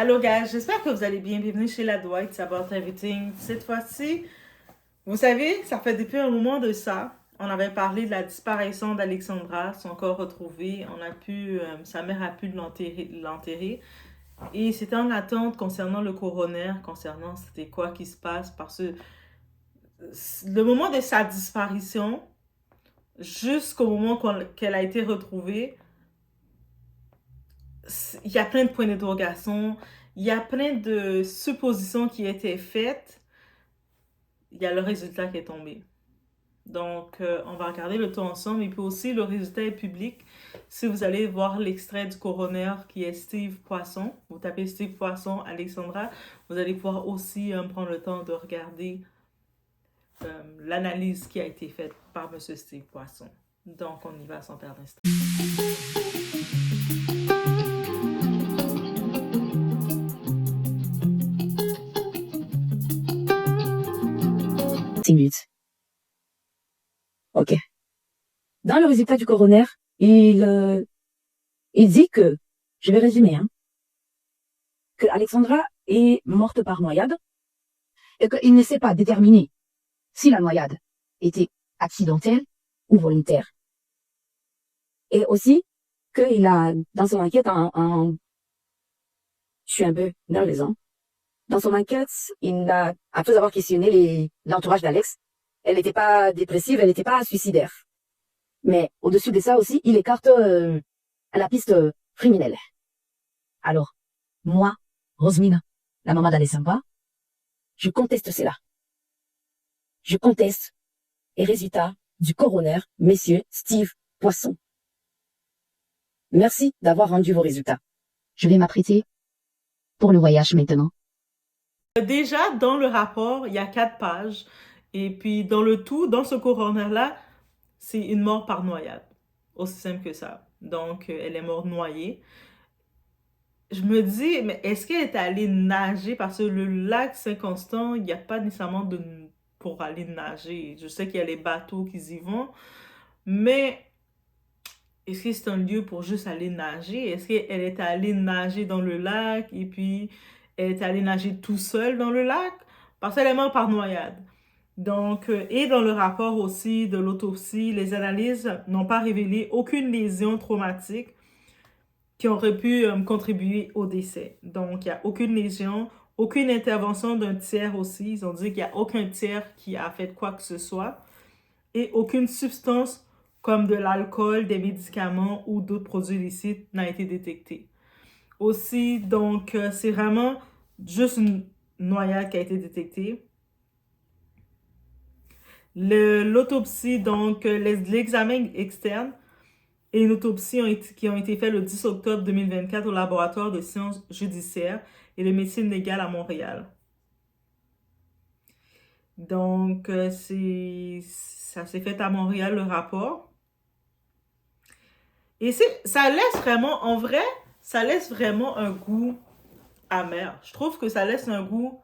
Allô, gars, j'espère que vous allez bien. Bienvenue chez la Dwight, c'est About Everything. Cette fois-ci, vous savez, ça fait depuis un moment de ça. On avait parlé de la disparition d'Alexandra, son corps retrouvé. Sa mère a pu l'enterrer. Et c'était en attente concernant le coroner, concernant c'était quoi qui se passe. Parce que le moment de sa disparition, jusqu'au moment qu'elle a été retrouvée, il y a plein de points d'interrogation. Il y a plein de suppositions qui étaient faites. Il y a le résultat qui est tombé. Donc, on va regarder le tout ensemble. Et puis aussi, le résultat est public. Si vous allez voir l'extrait du coroner qui est Steve Poisson, vous tapez Steve Poisson, Alexandra, vous allez pouvoir aussi prendre le temps de regarder l'analyse qui a été faite par M. Steve Poisson. Donc, on y va sans perdre d'instant. 10 minutes. Ok. Dans le résultat du coroner, il dit que, je vais résumer, que Alexandra est morte par noyade et qu'il ne sait pas déterminer si la noyade était accidentelle ou volontaire. Et aussi qu'il a, dans son enquête, je suis un peu nerveuse, dans son enquête, après avoir questionné l'entourage d'Alex, elle n'était pas dépressive, elle n'était pas suicidaire. Mais au-dessus de ça aussi, il écarte la piste criminelle. Alors, moi, Rosemina, la maman d'Alessandra, je conteste cela. Je conteste les résultats du coroner, messieurs Steve Poisson. Merci d'avoir rendu vos résultats. Je vais m'apprêter pour le voyage maintenant. Déjà, dans le rapport, il y a 4 pages. Et puis, dans le tout, dans ce coroner-là, c'est une mort par noyade. Aussi simple que ça. Donc, elle est morte noyée. Je me dis, mais est-ce qu'elle est allée nager? Parce que le lac Saint-Constant, il n'y a pas nécessairement pour aller nager. Je sais qu'il y a les bateaux qui y vont, mais est-ce que c'est un lieu pour juste aller nager? Est-ce qu'elle est allée nager dans le lac et puis elle est allée nager tout seule dans le lac? Parce qu'elle est morte par noyade. Donc, et dans le rapport aussi de l'autopsie, les analyses n'ont pas révélé aucune lésion traumatique qui aurait pu contribuer au décès. Donc, il n'y a aucune lésion, aucune intervention d'un tiers aussi. Ils ont dit qu'il n'y a aucun tiers qui a fait quoi que ce soit. Et aucune substance comme de l'alcool, des médicaments ou d'autres produits illicites n'a été détectée. Aussi, donc, c'est vraiment juste une noyade qui a été détectée. L'autopsie, donc, l'examen externe et une autopsie qui ont été faits le 10 octobre 2024 au laboratoire de sciences judiciaires et de médecine légale à Montréal. Donc, ça s'est fait à Montréal, le rapport. Et ça laisse vraiment, en vrai, ça laisse vraiment un goût amer. Je trouve que ça laisse un goût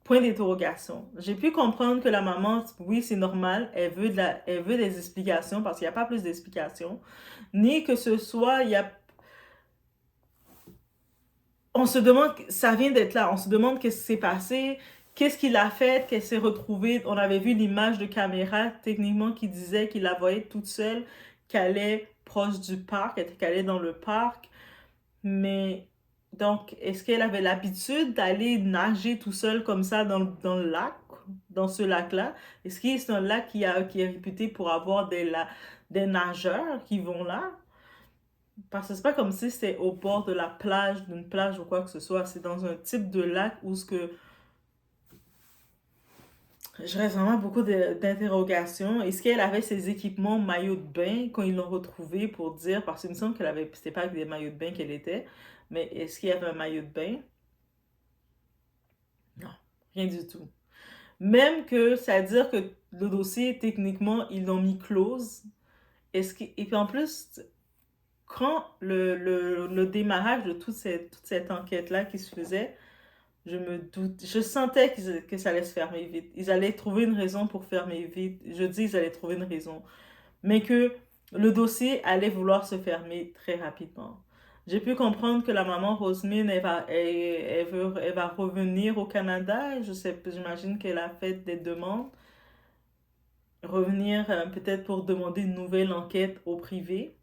point d'interrogation. J'ai pu comprendre que la maman, oui, c'est normal, elle veut des explications parce qu'il n'y a pas plus d'explications. Ni que ce soit, on se demande, ça vient d'être là, on se demande qu'est-ce qui s'est passé, qu'est-ce qu'il a fait, qu'elle s'est retrouvée. On avait vu l'image de caméra, techniquement, qui disait qu'il la voyait toute seule, qu'elle est proche du parc, qu'elle est dans le parc. Mais, donc, est-ce qu'elle avait l'habitude d'aller nager tout seul comme ça dans le lac, dans ce lac-là? Est-ce que c'est un lac qui est réputé pour avoir des nageurs qui vont là? Parce que c'est pas comme si c'était au bord de la plage, d'une plage ou quoi que ce soit. C'est dans un type de lac où ce que je reste vraiment beaucoup d'interrogations. Est-ce qu'elle avait ses équipements maillots de bain quand ils l'ont retrouvée pour dire, parce qu'il me semble qu'elle avait, c'était pas avec des maillots de bain qu'elle était, mais est-ce qu'il y avait un maillot de bain? Non, rien du tout. Même que, c'est-à-dire que le dossier, techniquement, ils l'ont mis close. Et puis en plus, quand le démarrage de toute cette enquête-là qui se faisait, je sentais que ça allait se fermer vite. Ils allaient trouver une raison pour fermer vite. Je dis ils allaient trouver une raison. Mais que le dossier allait vouloir se fermer très rapidement. J'ai pu comprendre que la maman Rosemin, elle va revenir au Canada. Je sais, j'imagine qu'elle a fait des demandes. Revenir peut-être pour demander une nouvelle enquête au privé.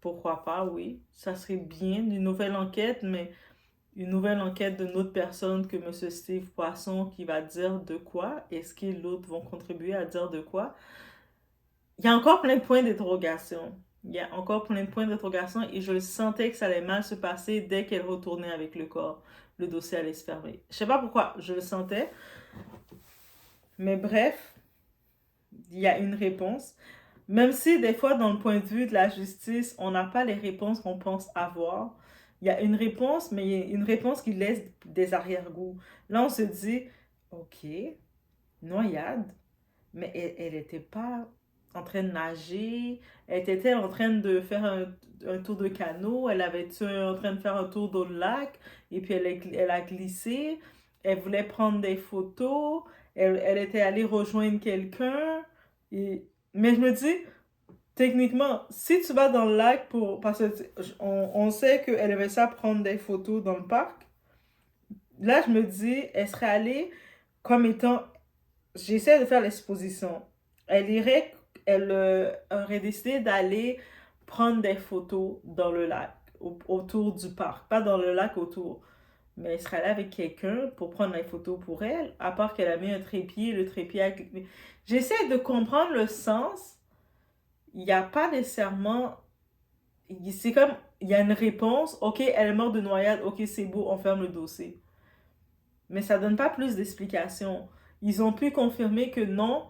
Pourquoi pas, oui. Ça serait bien, une nouvelle enquête, mais une nouvelle enquête d'une autre personne que Monsieur Steve Poisson qui va dire de quoi. Est-ce que l'autre vont contribuer à dire de quoi? Il y a encore plein de points d'interrogation. Il y a encore plein de points d'interrogation et je le sentais que ça allait mal se passer dès qu'elle retournait avec le corps. Le dossier allait se fermer. Je sais pas pourquoi, je le sentais. Mais bref, il y a une réponse. Même si des fois, dans le point de vue de la justice, on n'a pas les réponses qu'on pense avoir, il y a une réponse, mais il y a une réponse qui laisse des arrière-goûts. Là, on se dit, OK, noyade, mais elle n'était pas en train de nager, elle était en train de faire un tour de canot, elle avait été en train de faire un tour dans le lac, et puis elle a glissé, elle voulait prendre des photos, elle était allée rejoindre quelqu'un, mais je me dis, techniquement, si tu vas dans le lac pour... Parce que on sait qu'elle aimait ça prendre des photos dans le parc. Là, je me dis, elle serait allée comme étant... J'essaie de faire l'exposition. Elle irait... Elle aurait décidé d'aller prendre des photos dans le lac, autour du parc. Pas dans le lac autour. Mais elle serait allée avec quelqu'un pour prendre les photos pour elle, à part qu'elle a mis un trépied, le trépied a... J'essaie de comprendre le sens. Il n'y a pas nécessairement c'est comme, il y a une réponse, ok, elle est morte de noyade, ok, c'est beau, on ferme le dossier. Mais ça donne pas plus d'explications. Ils ont pu confirmer que non,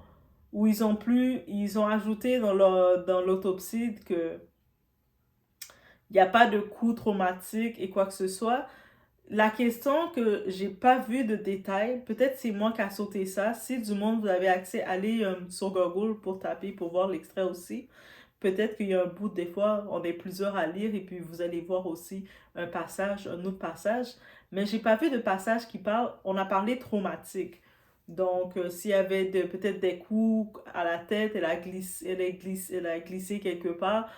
ou ils ont ajouté dans l'autopsie que il n'y a pas de coup traumatique et quoi que ce soit. La question que j'ai pas vu de détails, peut-être c'est moi qui a sauté ça. Si du monde vous avez accès, allez sur Google pour taper, pour voir l'extrait aussi. Peut-être qu'il y a un bout, des fois, on est plusieurs à lire et puis vous allez voir aussi un passage, un autre passage. Mais j'ai pas vu de passage qui parle, on a parlé traumatique. Donc, s'il y avait peut-être des coups à la tête, elle a glissé quelque part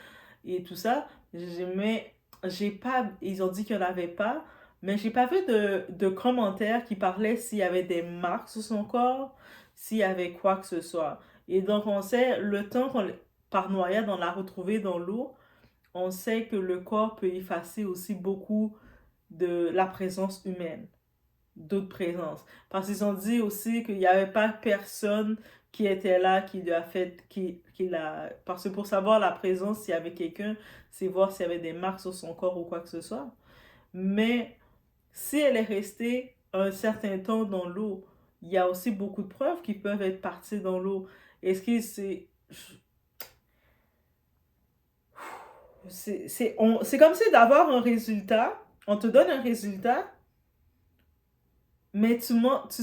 et tout ça. Mais j'ai pas, ils ont dit qu'il n'y en avait pas, mais j'ai pas vu de commentaires qui parlaient s'il y avait des marques sur son corps, s'il y avait quoi que ce soit. Et donc, on sait, par noyade, on l'a retrouvé dans l'eau, on sait que le corps peut effacer aussi beaucoup de la présence humaine, d'autres présences. Parce qu'ils ont dit aussi qu'il n'y avait pas personne qui était là, qui lui a fait, qui l'a... Parce que pour savoir la présence, s'il y avait quelqu'un, c'est voir s'il y avait des marques sur son corps ou quoi que ce soit. Mais si elle est restée un certain temps dans l'eau, il y a aussi beaucoup de preuves qui peuvent être parties dans l'eau. Est-ce que c'est comme si d'avoir un résultat, on te donne un résultat, mais tu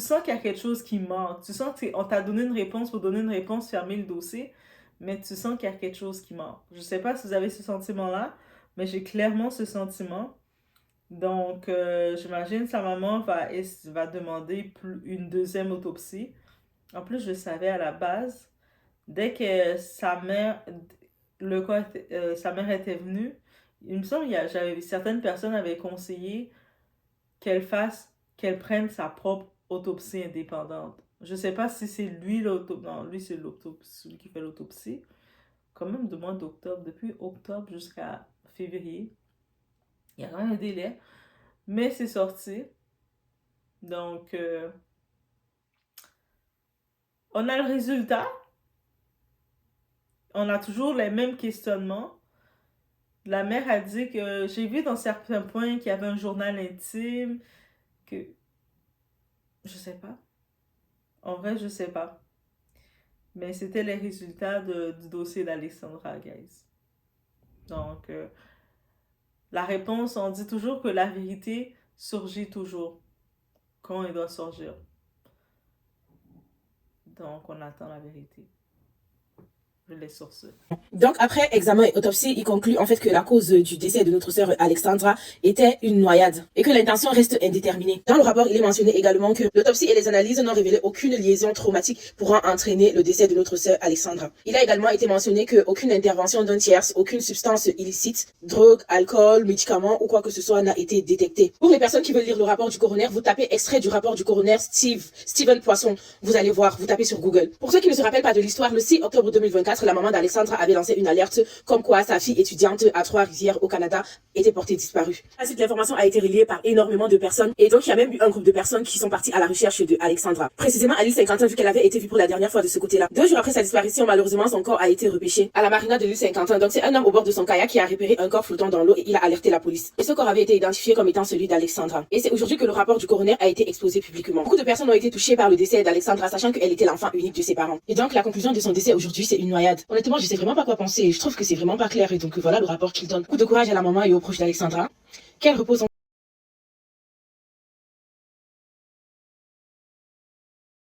sens qu'il y a quelque chose qui manque. Tu sens qu'on t'a donné une réponse pour donner une réponse, fermer le dossier, mais tu sens qu'il y a quelque chose qui manque. Je sais pas si vous avez ce sentiment-là, mais j'ai clairement ce sentiment. Donc, j'imagine sa maman va demander une deuxième autopsie. En plus, je savais à la base, dès que sa mère était venue, il me semble certaines personnes avaient conseillé qu'elle prenne sa propre autopsie indépendante. Je sais pas si c'est lui l'autopsie. Non, lui c'est celui qui fait l'autopsie. Quand même de mois d'octobre, depuis octobre jusqu'à février. Il y a quand même un délai. Mais c'est sorti. Donc, on a le résultat. On a toujours les mêmes questionnements. La mère a dit que j'ai vu dans certains points qu'il y avait un journal intime, que je sais pas. En vrai, je sais pas. Mais c'était les résultats du dossier d'Alexandra, guys. Donc, la réponse, on dit toujours que la vérité surgit toujours quand elle doit surgir. Donc, on attend la vérité. Je laisse sur ce. Donc, après examen et autopsie, il conclut en fait que la cause du décès de notre sœur Alexandra était une noyade et que l'intention reste indéterminée. Dans le rapport, il est mentionné également que l'autopsie et les analyses n'ont révélé aucune liaison traumatique pouvant entraîner le décès de notre sœur Alexandra. Il a également été mentionné qu'aucune intervention d'un tierce, aucune substance illicite, drogue, alcool, médicaments ou quoi que ce soit n'a été détectée. Pour les personnes qui veulent lire le rapport du coroner, vous tapez extrait du rapport du coroner Steven Poisson. Vous allez voir, vous tapez sur Google. Pour ceux qui ne se rappellent pas de l'histoire, le 6 octobre 2024, la maman d'Alexandra avait lancé une alerte comme quoi sa fille étudiante à Trois-Rivières au Canada était portée disparue. Ensuite, l'information a été relayée par énormément de personnes et donc il y a même eu un groupe de personnes qui sont partis à la recherche de Alexandra. Précisément à l'île Saint-Quentin, vu qu'elle avait été vue pour la dernière fois de ce côté-là. 2 jours après sa disparition, malheureusement, son corps a été repêché à la marina de l'île Saint-Quentin. Donc c'est un homme au bord de son kayak qui a repéré un corps flottant dans l'eau et il a alerté la police. Et ce corps avait été identifié comme étant celui d'Alexandra. Et c'est aujourd'hui que le rapport du coroner a été exposé publiquement. Beaucoup de personnes ont été touchées par le décès d'Alexandra, sachant qu'elle était l'enfant unique de ses parents. Et donc la conclusion de son décès aujourd'hui, c'est une noyade. Honnêtement, je sais vraiment pas quoi penser. Je trouve que c'est vraiment pas clair et donc voilà le rapport qu'il donne. Beaucoup de courage à la maman et aux proches d'Alexandra. Qu'elle repose en